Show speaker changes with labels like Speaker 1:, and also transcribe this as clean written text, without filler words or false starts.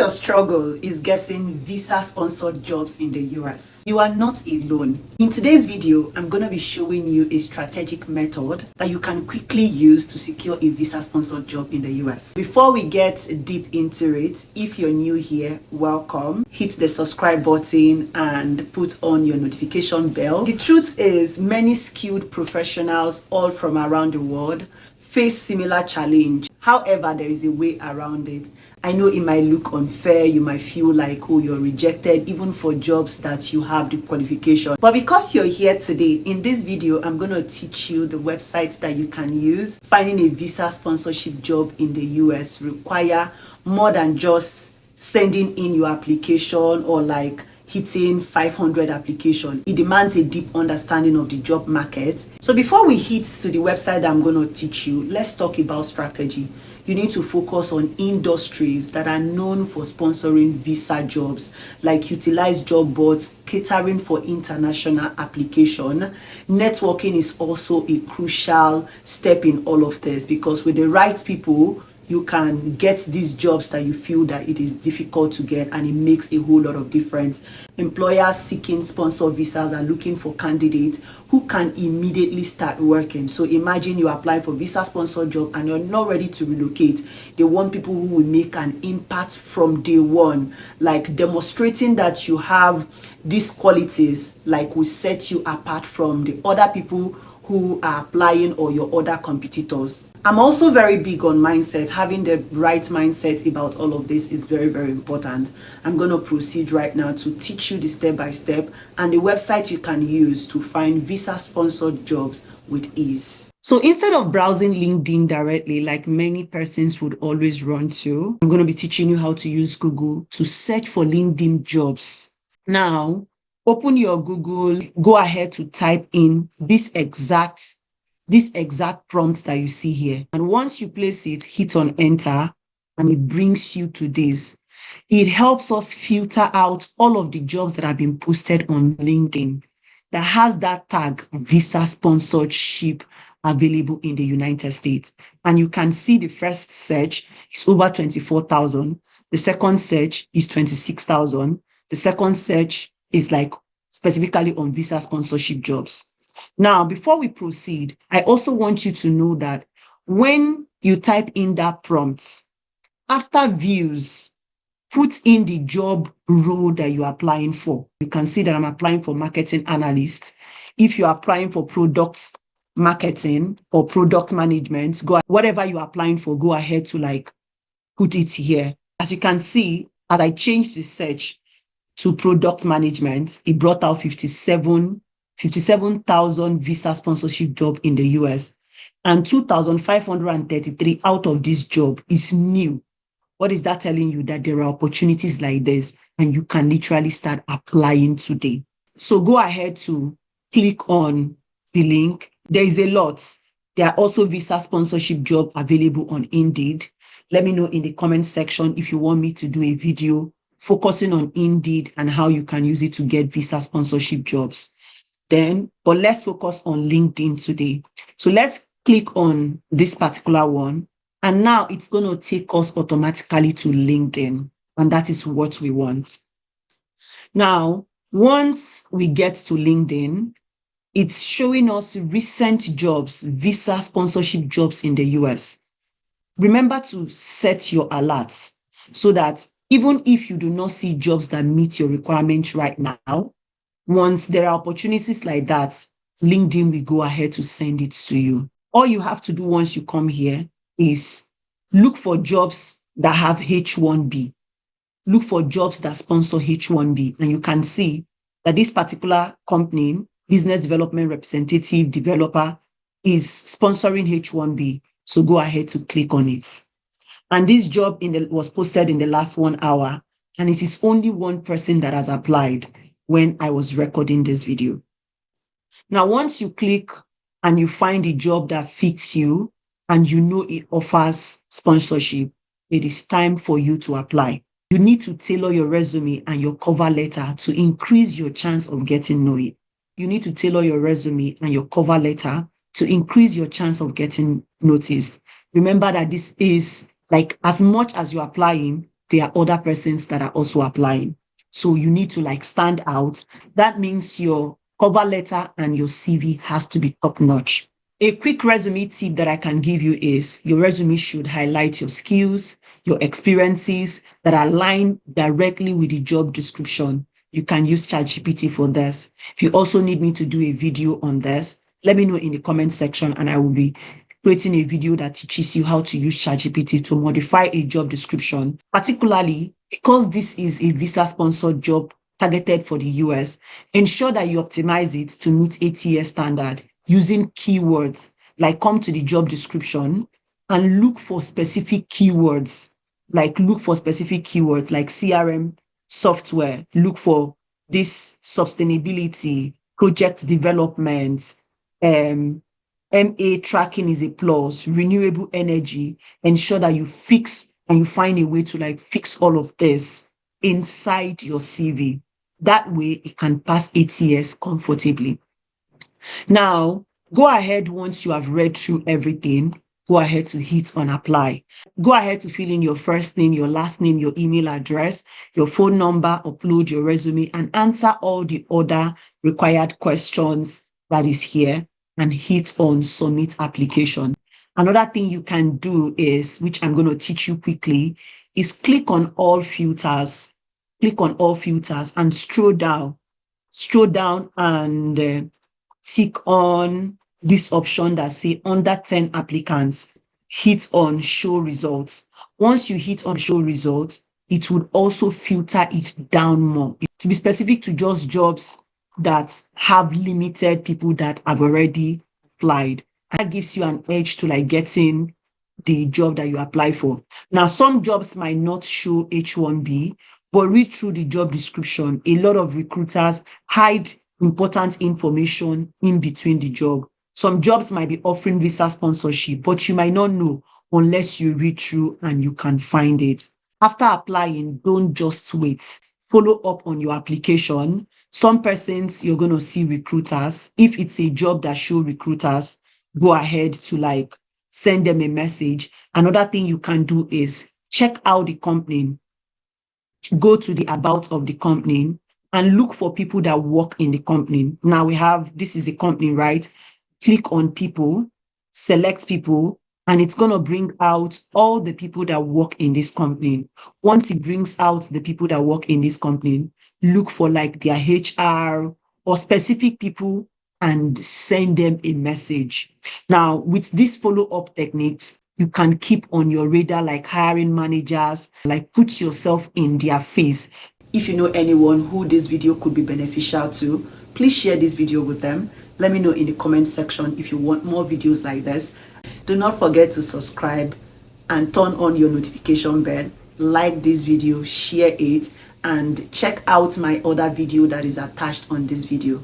Speaker 1: your struggle is getting visa-sponsored jobs in the US, you are not alone. In today's video, I'm going to be showing you a strategic method that you can quickly use to secure a visa-sponsored job in the US. Before we get deep into it, if you're new here, welcome. Hit the subscribe button and put on your notification bell. The truth is, many skilled professionals all from around the world face similar challenge. However, there is a way around it. I know it might look unfair. You might feel like, oh, you're rejected even for jobs that you have the qualification. But because you're here today, in this video, I'm going to teach you the websites that you can use. Finding a visa sponsorship job in the US require more than just sending in your application or like hitting 500 applications. It demands a deep understanding of the job market. So before we hit to the website that I'm going to teach you, let's talk about strategy. You need to focus on industries that are known for sponsoring visa jobs, like utilize job boards, catering for international application. Networking is also a crucial step in all of this, because with the right people, you can get these jobs that you feel that it is difficult to get, and it makes a whole lot of difference. Employers seeking sponsor visas are looking for candidates who can immediately start working. So imagine you apply for visa sponsor job and you're not ready to relocate. They want people who will make an impact from day one, like demonstrating that you have these qualities, like will set you apart from the other people who are applying or your other competitors. I'm also very big on mindset. Having the right mindset about all of this is very, very important. I'm going to proceed right now to teach you the step-by-step and the website you can use to find visa-sponsored jobs with ease. So instead of browsing LinkedIn directly, like many persons would always run to, I'm going to be teaching you how to use Google to search for LinkedIn jobs. Now, open your Google, go ahead to type in this exact prompt that you see here. And once you place it, hit on enter, and it brings you to this. It helps us filter out all of the jobs that have been posted on LinkedIn that has that tag visa sponsorship available in the United States. And you can see the first search is over 24,000. The second search is 26,000. The second search is like specifically on visa sponsorship jobs. Now, before we proceed, I also want you to know that when you type in that prompt, after views, put in the job role that you're applying for. You can see that I'm applying for marketing analyst. If you're applying for product marketing or product management, whatever you're applying for, go ahead to like put it here. As you can see, as I changed the search to product management, it brought out 57,000 visa sponsorship job in the US, and 2,533 out of this job is new. What is that telling you? That there are opportunities like this and you can literally start applying today. So go ahead to click on the link. There is a lot. There are also visa sponsorship job available on Indeed. Let me know in the comment section if you want me to do a video focusing on Indeed and how you can use it to get visa sponsorship jobs. But let's focus on LinkedIn today. So let's click on this particular one. And now it's going to take us automatically to LinkedIn. And that is what we want. Now, once we get to LinkedIn, it's showing us recent jobs, visa sponsorship jobs in the US. Remember to set your alerts so that even if you do not see jobs that meet your requirements right now, once there are opportunities like that, LinkedIn will go ahead to send it to you. All you have to do once you come here is look for jobs that have H1B. Look for jobs that sponsor H1B. And you can see that this particular company, business development representative developer, is sponsoring H1B. So go ahead to click on it. And this job was posted in the last 1 hour. And it is only one person that has applied when I was recording this video. Now, once you click and you find a job that fits you and you know it offers sponsorship, it is time for you to apply. You need to tailor your resume and your cover letter to increase your chance of getting noticed. You need to tailor your resume and your cover letter to increase your chance of getting noticed. Remember that this is like, as much as you're applying, there are other persons that are also applying. So you need to like stand out. That means your cover letter and your CV has to be top notch. A quick resume tip that I can give you is your resume should highlight your skills, your experiences that align directly with the job description. You can use ChatGPT for this. If you also need me to do a video on this, let me know in the comment section and I will be creating a video that teaches you how to use ChatGPT to modify a job description, particularly because this is a visa-sponsored job targeted for the US. Ensure that you optimize it to meet ATS standard using keywords, like come to the job description and look for specific keywords, like CRM software, look for this sustainability, project development, MA tracking is a plus, renewable energy. Ensure that you fix and you find a way to like fix all of this inside your CV. That way it can pass ATS comfortably. Now, go ahead once you have read through everything, go ahead to hit on apply. Go ahead to fill in your first name, your last name, your email address, your phone number, upload your resume, and answer all the other required questions that is here and hit on submit application. Another thing you can do is, which I'm going to teach you quickly, is click on all filters. Click on all filters and scroll down and tick on this option that say under 10 applicants, hit on show results. Once you hit on show results, it would also filter it down more to be specific to just jobs that have limited people that have already applied. That gives you an edge to like getting the job that you apply for. Now, some jobs might not show H1B, but read through the job description. A lot of recruiters hide important information in between the job. Some jobs might be offering visa sponsorship, but you might not know unless you read through and you can find it. After applying, don't just wait. Follow up on your application. Some persons you're going to see recruiters. If it's a job that show recruiters, go ahead to like send them a message. Another thing you can do is check out the company. Go to the about of the company and look for people that work in the company. Now this is a company, right? Click on people, select people, and it's going to bring out all the people that work in this company. Once it brings out the people that work in this company, look for like their HR or specific people and send them a message. Now, with these follow-up techniques, you can keep on your radar like hiring managers, like put yourself in their face. If you know anyone who this video could be beneficial to, please share this video with them. Let me know in the comment section if you want more videos like this. Do not forget to subscribe and turn on your notification bell. Like this video, share it, and check out my other video that is attached on this video.